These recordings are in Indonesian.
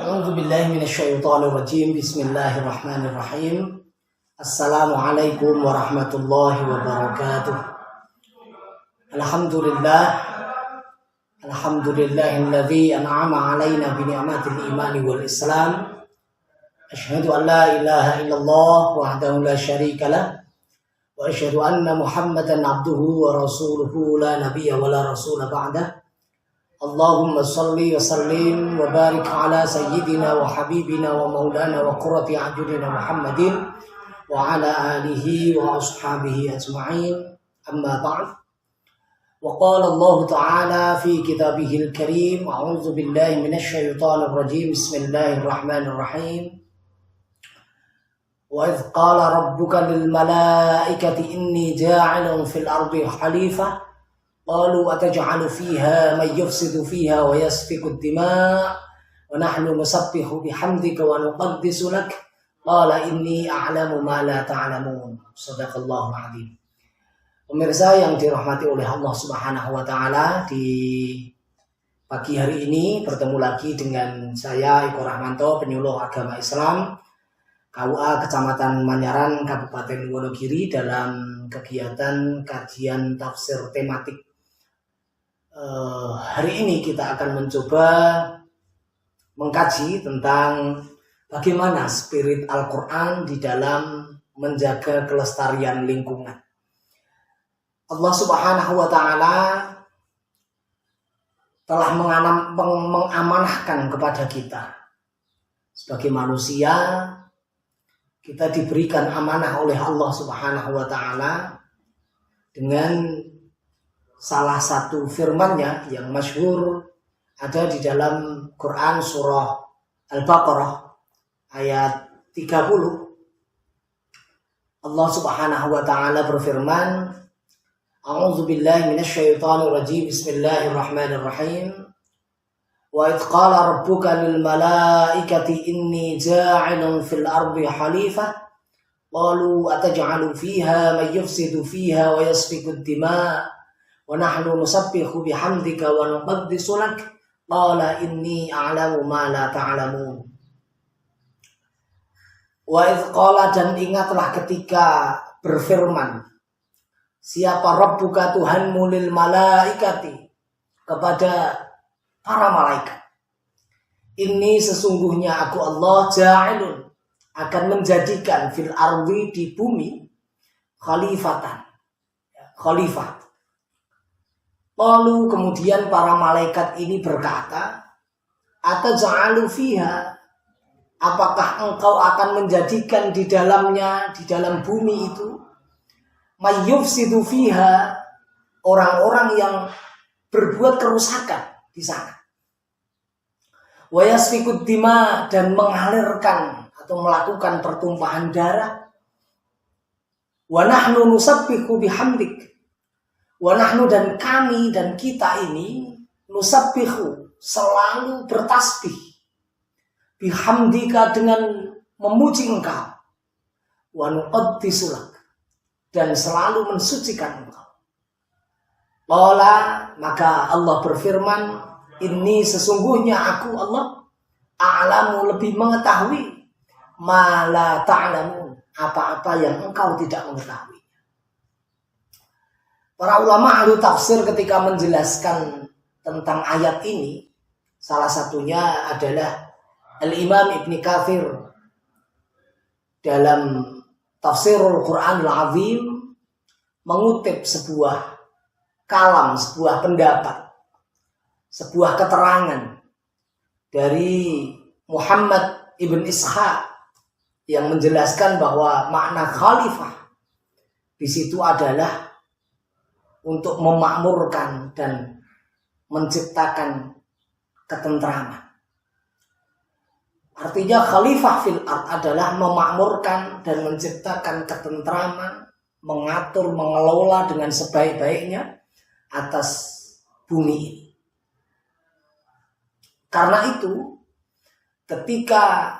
A'udzu billahi minasyaitonir rajim. Bismillahirrahmanirrahim. Assalamualaikum warahmatullahi wabarakatuh. Alhamdulillahilladzi an'ama 'alaina bi ni'matil imani wal islam. Asyhadu an la ilaha illallah wahdahu la syarika lah wa asyhadu anna Muhammadan 'abduhu wa rasuluhu la nabiyya wa la rasula ba'dah. Allahumma salli wa sallim wa barik ala sayyidina wa habibina wa maulana wa qurrati a'yunina Muhammadin wa ala alihi wa ashabihi ajma'in. Amma ba'd. Wa qala Allah ta'ala fi kitabihil karim, a'udzu billahi minasy syaithanir rajim. Bismillahirrahmanirrahim. Wa idz qala rabbuka lil malaikati inni ja'ilun fil ardi khalifah qalu ataj'alu fiha man yufsidu fiha wa yasfiku ad-dima' wa nahnu nusabbihu bihamdika wa nuqaddisu lak qala inni a'lamu ma la ta'lamun. Shadaqallahul 'azim. Pemirsa yang dirahmati oleh Allah Subhanahu wa taala, di pagi hari ini bertemu lagi dengan saya Eko Rahmanto, penyuluh agama Islam KUA Kecamatan Manyaran, Kabupaten Wonogiri, dalam kegiatan kajian tafsir tematik. Hari ini kita akan mencoba mengkaji tentang bagaimana spirit Al-Quran di dalam menjaga kelestarian lingkungan. Allah Subhanahu wa ta'ala telah mengamanahkan kepada kita sebagai manusia. Kita diberikan amanah oleh Allah Subhanahu wa ta'ala dengan salah satu firman-Nya yang masyhur ada di dalam Quran surah Al-Baqarah ayat 30. Allah Subhanahu wa ta'ala berfirman, A'udzu billahi minasyaitonir rajim. Bismillahirrahmanirrahim. Wa idz qala rabbuka lil malaikati inni ja'ilun fil ardi khalifah qalu ataj'alu fiha man yufsidu fiha wa yasfiku ad-dima' wa nahnu nusabbihu bihamdika wa nuqaddisu lak qala inni a'lamu ma la ta'lamun. Wa idz qala, dan ingatlah ketika berfirman siapa Rabbuka, Tuhanmu, lil malaikati, kepada para malaikat, ini sesungguhnya aku Allah ja'ilun, akan menjadikan fil ardi, di bumi, khalifatan, khalifah. Lalu kemudian para malaikat ini berkata, ataj'alu fiha, apakah engkau akan menjadikan di dalamnya, di dalam bumi itu, mayyufsidu fiha, orang-orang yang berbuat kerusakan di sana, wa yasfikud dima, dan mengalirkan atau melakukan pertumpahan darah, wa nahnu nusabbihu bihamdik, wa nahnu, dan kami dan kita ini, nusabbihu, selalu bertasbih, bihamdika, dengan memuji engkau, wa nuqaddisu lak, dan selalu mensucikan engkau. Qala, maka Allah berfirman, ini sesungguhnya aku Allah, a'lamu, lebih mengetahui, ma la ta'lamun, apa-apa yang engkau tidak mengetahui. Para ulama ahli tafsir ketika menjelaskan tentang ayat ini, salah satunya adalah Al-Imam Ibn Katsir dalam Tafsirul Quranil Azim mengutip sebuah kalam, sebuah pendapat, sebuah keterangan dari Muhammad ibn Ishaq yang menjelaskan bahwa makna khalifah di situ adalah untuk memakmurkan dan menciptakan ketentraman. Artinya khalifah fil ard adalah memakmurkan dan menciptakan ketentraman, mengatur, mengelola dengan sebaik-baiknya atas bumi ini. Karena itu, ketika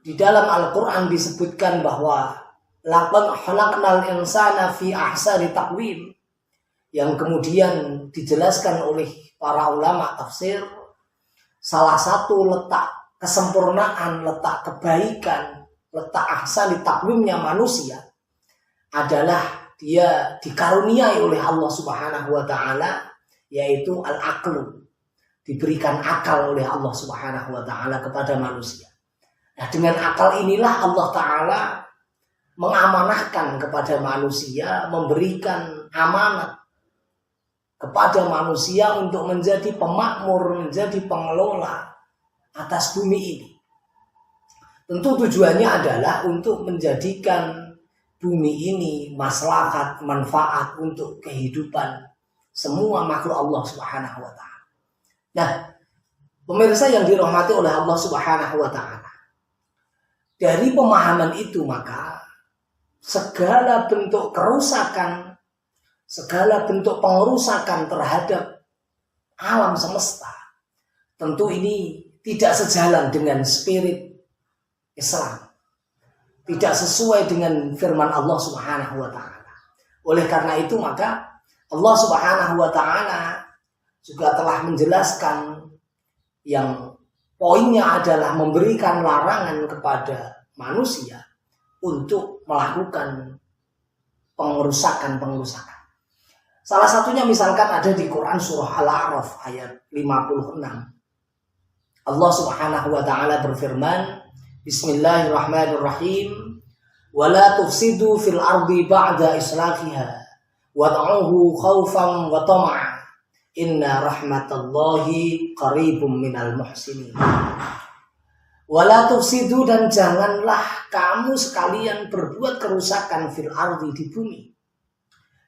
di dalam Al-Quran disebutkan bahwa laqad khalaqnal insana fi ahsani taqwim, yang kemudian dijelaskan oleh para ulama tafsir, salah satu letak kesempurnaan, letak kebaikan, letak ahsani takwimnya manusia adalah dia dikaruniai oleh Allah Subhanahu wa taala, yaitu al-aqlu, diberikan akal oleh Allah Subhanahu wa taala kepada manusia. Nah, dengan akal inilah Allah taala mengamanahkan kepada manusia, memberikan amanat kepada manusia untuk menjadi pemakmur, menjadi pengelola atas bumi ini. Tentu tujuannya adalah untuk menjadikan bumi ini maslahat, manfaat untuk kehidupan semua makhluk Allah Subhanahu wa taala. Nah, pemirsa yang dirahmati oleh Allah Subhanahu wa taala, dari pemahaman itu maka segala bentuk kerusakan, segala bentuk pengerusakan terhadap alam semesta, tentu ini tidak sejalan dengan spirit Islam, tidak sesuai dengan firman Allah Subhanahu wa taala. Oleh karena itu maka Allah Subhanahu wa taala juga telah menjelaskan yang poinnya adalah memberikan larangan kepada manusia untuk melakukan pengerusakan. Salah satunya misalkan ada di Quran surah Al-A'raf ayat 56. Allah Subhanahu wa taala berfirman, Bismillahirrahmanirrahim, wa la tufsidu fil ardi ba'da islahiha wad'uhu khaufan wa tama'a inna rahmatallahi qaribum minal muhsinin. Wala tufsidu, dan janganlah kamu sekalian berbuat kerusakan fil ardi, di bumi,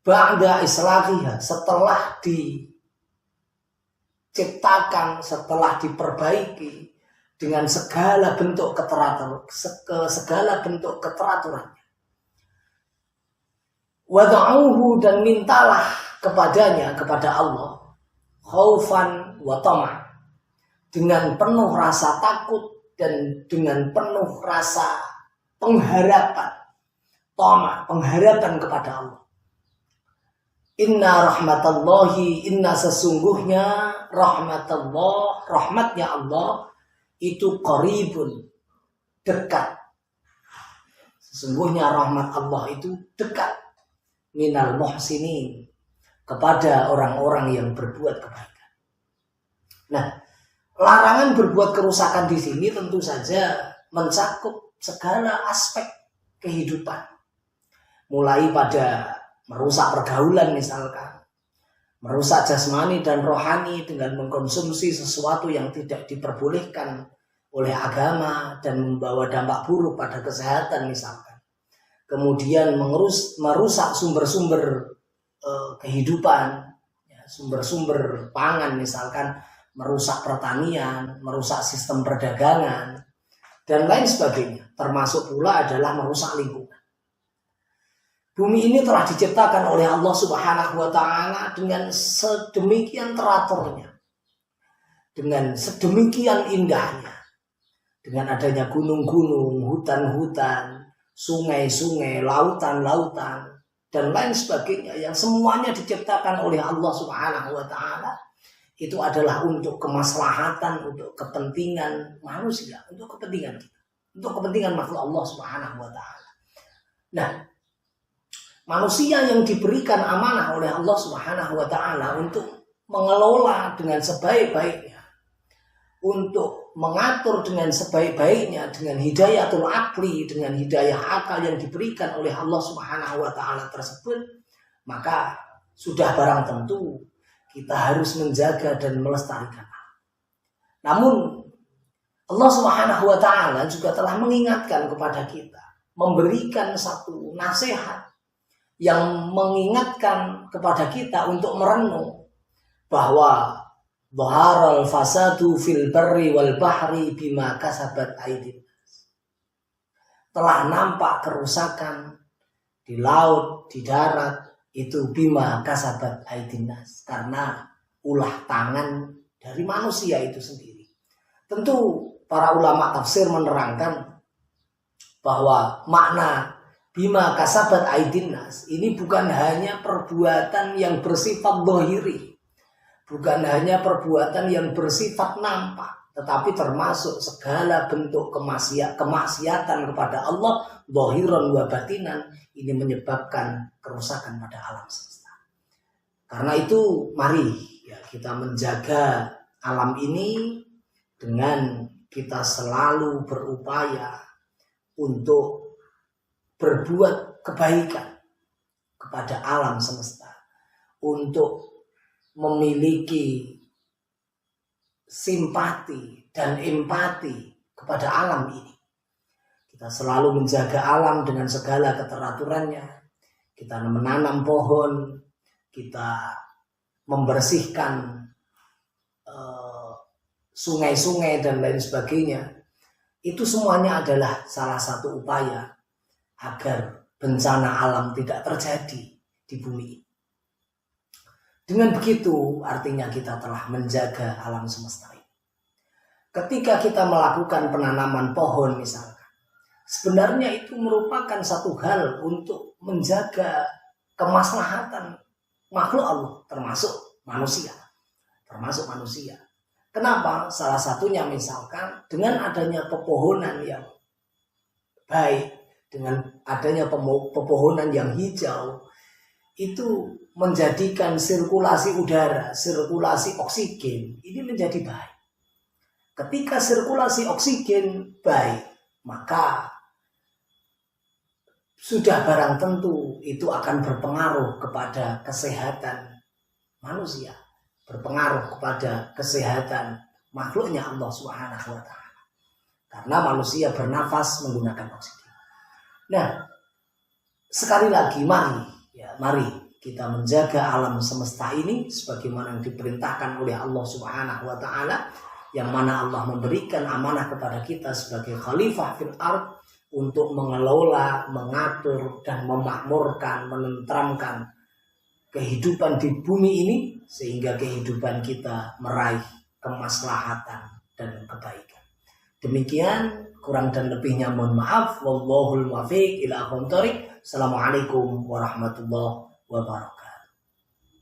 ba'da islahiha, setelah diciptakan, setelah diperbaiki dengan segala bentuk keteraturannya. Wad'uhu, dan mintalah kepadanya, kepada Allah, khaufan wa tama', dengan penuh rasa takut dan dengan penuh rasa pengharapan, pengharapan kepada Allah. Inna rahmatallahi, inna sesungguhnya rahmatullah, rahmatnya Allah itu qaribun, dekat. Sesungguhnya rahmat Allah itu dekat, minal muhsinin, kepada orang-orang yang berbuat kebaikan. Nah, larangan berbuat kerusakan di sini tentu saja mencakup segala aspek kehidupan. Mulai pada merusak pergaulan misalkan, merusak jasmani dan rohani dengan mengkonsumsi sesuatu yang tidak diperbolehkan oleh agama dan membawa dampak buruk pada kesehatan misalkan. Kemudian merusak sumber-sumber kehidupan, sumber-sumber pangan misalkan, merusak pertanian, merusak sistem perdagangan, dan lain sebagainya. Termasuk pula adalah merusak lingkungan. Bumi ini telah diciptakan oleh Allah Subhanahu wa taala dengan sedemikian teraturnya, dengan sedemikian indahnya, dengan adanya gunung-gunung, hutan-hutan, sungai-sungai, lautan-lautan, dan lain sebagainya, yang semuanya diciptakan oleh Allah Subhanahu wa taala. Itu adalah untuk kemaslahatan, untuk kepentingan manusia, untuk kepentingan kita, untuk kepentingan makhluk Allah Subhanahu wa taala. Nah, manusia yang diberikan amanah oleh Allah Subhanahu wa taala untuk mengelola dengan sebaik-baiknya, untuk mengatur dengan sebaik-baiknya, dengan hidayatul akli, dengan hidayah akal yang diberikan oleh Allah Subhanahu wa taala tersebut, maka sudah barang tentu kita harus menjaga dan melestarikan. Namun Allah Subhanahu wa taala juga telah mengingatkan kepada kita, memberikan satu nasihat yang mengingatkan kepada kita untuk merenung bahwa dhaharal fasadu fil barri wal bahri bima kasabat aydin nas. Telah nampak kerusakan di laut, di darat, itu bima kasabat aydin nas, karena ulah tangan dari manusia itu sendiri. Tentu para ulama tafsir menerangkan bahwa makna bima kasabat aydin nas ini bukan hanya perbuatan yang bersifat dhahiri, bukan hanya perbuatan yang bersifat nampak, tetapi termasuk segala bentuk kemaksiatan kepada Allah zahiran wa batinan, ini menyebabkan kerusakan pada alam semesta. Karena itu mari ya kita menjaga alam ini dengan kita selalu berupaya untuk berbuat kebaikan kepada alam semesta, untuk memiliki simpati dan empati kepada alam ini. Kita selalu menjaga alam dengan segala keteraturannya. Kita menanam pohon, kita membersihkan sungai-sungai dan lain sebagainya. Itu semuanya adalah salah satu upaya agar bencana alam tidak terjadi di bumi ini. Dengan begitu artinya kita telah menjaga alam semesta ini. Ketika kita melakukan penanaman pohon misalkan, sebenarnya itu merupakan satu hal untuk menjaga kemaslahatan makhluk Allah, termasuk manusia. Kenapa? Salah satunya misalkan dengan adanya pepohonan yang baik, dengan adanya pepohonan yang hijau, itu menjadikan sirkulasi udara, sirkulasi oksigen ini menjadi baik. Ketika sirkulasi oksigen baik, maka sudah barang tentu itu akan berpengaruh kepada kesehatan manusia, berpengaruh kepada kesehatan makhluknya Allah Subhanahu wa taala. Karena manusia bernafas menggunakan oksigen. Nah, sekali lagi mari kita menjaga alam semesta ini sebagaimana yang diperintahkan oleh Allah Subhanahu wa taala, yang mana Allah memberikan amanah kepada kita sebagai khalifah fil ardh untuk mengelola, mengatur dan memakmurkan, menenteramkan kehidupan di bumi ini sehingga kehidupan kita meraih kemaslahatan dan kebaikan. Demikian, kurang dan lebihnya mohon maaf. Wallahul muwaffiq ila aqwamit thoriq. Assalamualaikum warahmatullahi wabarakatuh.